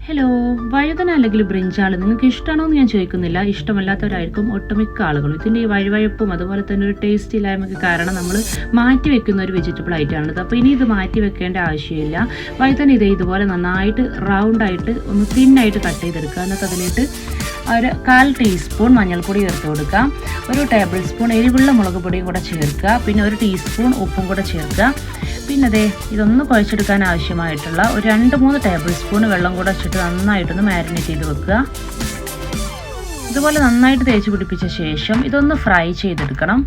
Hello, വഴുതന അല്ലെങ്കിൽ brinjal നിങ്ങൾക്ക് ഇഷ്ടമാണോ എന്ന് ഞാൻ ചോദിക്കുന്നില്ല. ഇഷ്ടമല്ലാത്തവരായിരിക്കും ഒട്ടുമിക്ക ആളുകളും. ഇതിൻ്റെ ഈ വഴുവഴുപ്പും അതുപോലെ തന്നെ ഒരു ടേസ്റ്റ് ഇല്ലായ്മയ്ക്ക് കാരണം നമ്മൾ മാറ്റി വെക്കുന്ന ഒരു വെജിറ്റബിൾ ആയിട്ടാണിത്. അപ്പോൾ ഇനി ഇത് മാറ്റി വെക്കേണ്ട ആവശ്യമില്ല. വഴുതന ഇതുപോലെ നന്നായിട്ട് റൗണ്ടായിട്ട് ഒന്ന് തിന്നായിട്ട് കട്ട് ചെയ്തെടുക്കുക. എന്നിട്ട് അതിലേക്ക് ഒരു 1/4 ടീസ്പൂൺ മഞ്ഞൾപ്പൊടി ചേർത്ത് കൊടുക്കുക. ഒരു ടേബിൾ സ്പൂൺ എരിവുള്ള മുളക് പൊടിയും കൂടെ ചേർക്കുക. പിന്നെ ഒരു ടീസ്പൂൺ ഉപ്പും കൂടെ ചേർക്കുക. പിന്നെ ഇതൊന്ന് കുഴച്ചെടുക്കാൻ ആവശ്യമായിട്ടുള്ള ഒരു 2-3 ടേബിൾ സ്പൂൺ വെള്ളം കൂടെ വെച്ചിട്ട് നന്നായിട്ടൊന്ന് മാരിനേറ്റ് ചെയ്ത് വെക്കുക. ഇതുപോലെ നന്നായിട്ട് തേച്ച് പിടിപ്പിച്ച ശേഷം ഇതൊന്ന് ഫ്രൈ ചെയ്തെടുക്കണം.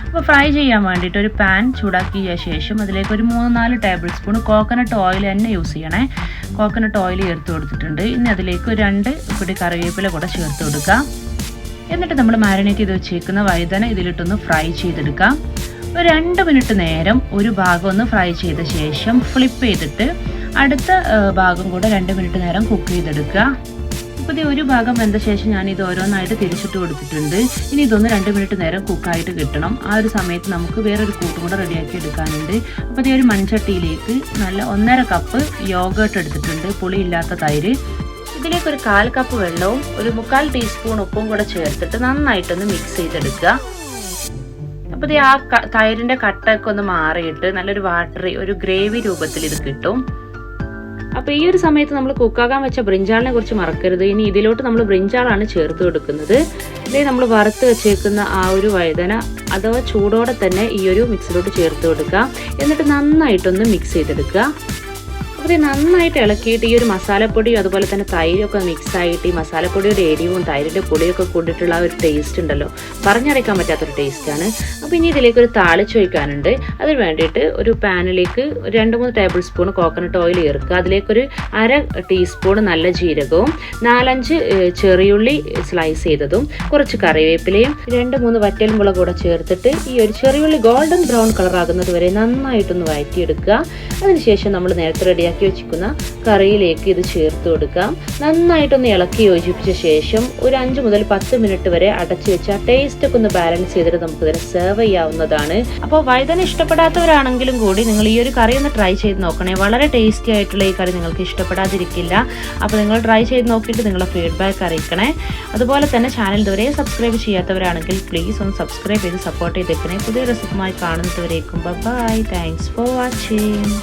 അപ്പോൾ ഫ്രൈ ചെയ്യാൻ വേണ്ടിയിട്ട് ഒരു പാൻ ചൂടാക്കിയ ശേഷം അതിലേക്ക് ഒരു 3-4 ടേബിൾ സ്പൂൺ കോക്കനട്ട് ഓയിൽ തന്നെ യൂസ് ചെയ്യണേ. കോക്കനട്ട് ഓയിൽ ചേർത്ത് കൊടുത്തിട്ടുണ്ട്. ഇനി അതിലേക്ക് ഒരു 2 പിടി കറിവേപ്പില കൂടെ ചേർത്ത് കൊടുക്കുക. എന്നിട്ട് നമ്മൾ മാരിനേറ്റ് ചെയ്ത് വെച്ചേക്കുന്ന വഴുതന ഇതിലിട്ടൊന്ന് ഫ്രൈ ചെയ്തെടുക്കാം. ഒരു 2 മിനിറ്റ് നേരം ഒരു ഭാഗം ഒന്ന് ഫ്രൈ ചെയ്ത ശേഷം ഫ്ലിപ്പ് ചെയ്തിട്ട് അടുത്ത ഭാഗം കൂടെ 2 മിനിറ്റ് നേരം കുക്ക് ചെയ്തെടുക്കുക. ഇപ്പോൾ ഒരു ഭാഗം വെന്ത ശേഷം ഞാൻ ഇത് ഓരോന്നായിട്ട് തിരിച്ചിട്ട് കൊടുത്തിട്ടുണ്ട്. ഇനി ഇതൊന്ന് 2 മിനിറ്റ് നേരം കുക്കായിട്ട് കിട്ടണം. ആ ഒരു സമയത്ത് നമുക്ക് വേറൊരു കൂട്ടും കൂടെ റെഡിയാക്കി എടുക്കാനുണ്ട്. അപ്പോൾ ഒരു മൺചട്ടിയിലേക്ക് നല്ല 1.5 കപ്പ് യോഗേർട്ട് എടുത്തിട്ടുണ്ട്, പുളിയില്ലാത്ത തൈര്. ഇതിലേക്ക് ഒരു 1/4 കപ്പ് വെള്ളവും ഒരു 3/4 ടീസ്പൂൺ ഉപ്പും കൂടെ ചേർത്തിട്ട് നന്നായിട്ടൊന്ന് മിക്സ് ചെയ്തെടുക്കുക. അപ്പോൾ ആ തൈരിൻ്റെ കട്ടൊക്കെ ഒന്ന് മാറിയിട്ട് നല്ലൊരു വാട്ടറി ഒരു ഗ്രേവി രൂപത്തിൽ ഇത് കിട്ടും. അപ്പോൾ ഈ ഒരു സമയത്ത് നമ്മൾ കുക്കാകാൻ വെച്ച ബ്രിഞ്ചാളിനെ കുറിച്ച് മറക്കരുത്. ഇനി ഇതിലോട്ട് നമ്മൾ ബ്രിഞ്ചാളാണ് ചേർത്ത് കൊടുക്കുന്നത്. നമ്മൾ വറുത്ത് വെച്ചേക്കുന്ന ആ ഒരു വഴുതന അഥവാ ചൂടോടെ തന്നെ ഈ ഒരു മിക്സിലോട്ട് ചേർത്ത് കൊടുക്കുക. എന്നിട്ട് നന്നായിട്ടൊന്ന് മിക്സ് ചെയ്തെടുക്കുക. അപ്പോൾ നന്നായിട്ട് ഇളക്കിയിട്ട് ഈ ഒരു മസാലപ്പൊടിയും അതുപോലെ തന്നെ തൈരൊക്കെ മിക്സായിട്ട് ഈ മസാലപ്പൊടിയുടെ എരിവും തൈരിൻ്റെ പൊടിയൊക്കെ കൂടിയിട്ടുള്ള ആ ഒരു ടേസ്റ്റ് ഉണ്ടല്ലോ, പറഞ്ഞറിയിക്കാൻ പറ്റാത്തൊരു ടേസ്റ്റാണ്. അപ്പോൾ ഇനി ഇതിലേക്ക് ഒരു താളിച്ച് വയ്ക്കാനുണ്ട്. അതിന് വേണ്ടിയിട്ട് ഒരു പാനിലേക്ക് 2-3 ടേബിൾ സ്പൂൺ കോക്കനട്ട് ഓയിൽ ചേർക്കുക. അതിലേക്കൊരു 1/2 ടീസ്പൂൺ നല്ല ജീരകവും 4-5 ചെറിയുള്ളി സ്ലൈസ് ചെയ്തതും കുറച്ച് കറിവേപ്പിലയും 2-3 വറ്റൽമുളക് കൂടെ ചേർത്തിട്ട് ഈ ഒരു ചെറിയുള്ളി ഗോൾഡൻ ബ്രൗൺ കളർ ആകുന്നത് വരെ നന്നായിട്ടൊന്ന് വഴറ്റിയെടുക്കുക. അതിനുശേഷം നമ്മൾ നേരത്തെ റെഡിയാക്കി വെച്ചിരിക്കുന്ന കറിയിലേക്ക് ഇത് ചേർത്ത് കൊടുക്കാം. നന്നായിട്ടൊന്ന് ഇളക്കി യോജിപ്പിച്ച ശേഷം ഒരു 5 മുതൽ 10 മിനിറ്റ് വരെ അടച്ചു വെച്ച് ആ ടേസ്റ്റ് ഒക്കെ ഒന്ന് ബാലൻസ് ചെയ്തിട്ട് നമുക്കിതിനെ സെർവ് ചെയ്യാവുന്നതാണ്. അപ്പോൾ വഴുതന ഇഷ്ടപ്പെടാത്തവരാണെങ്കിലും കൂടി നിങ്ങൾ ഈ ഒരു കറി ഒന്ന് ട്രൈ ചെയ്ത് നോക്കണേ. വളരെ ടേസ്റ്റി ആയിട്ടുള്ള ഈ കറി നിങ്ങൾക്ക് ഇഷ്ടപ്പെടാതിരിക്കില്ല. അപ്പോൾ നിങ്ങൾ ട്രൈ ചെയ്ത് നോക്കിയിട്ട് നിങ്ങളുടെ ഫീഡ്ബാക്ക് അറിയിക്കണേ. അതുപോലെ തന്നെ ചാനൽ ഇതുവരെ സബ്സ്ക്രൈബ് ചെയ്യാത്തവരാണെങ്കിൽ പ്ലീസ് ഒന്ന് സബ്സ്ക്രൈബ് ചെയ്ത് സപ്പോർട്ട് ചെയ്തേക്കണേ. പുതിയ റെസിപ്പിയുമായി കാണുന്നതുവരേക്കും ബൈ. Thanks for watching.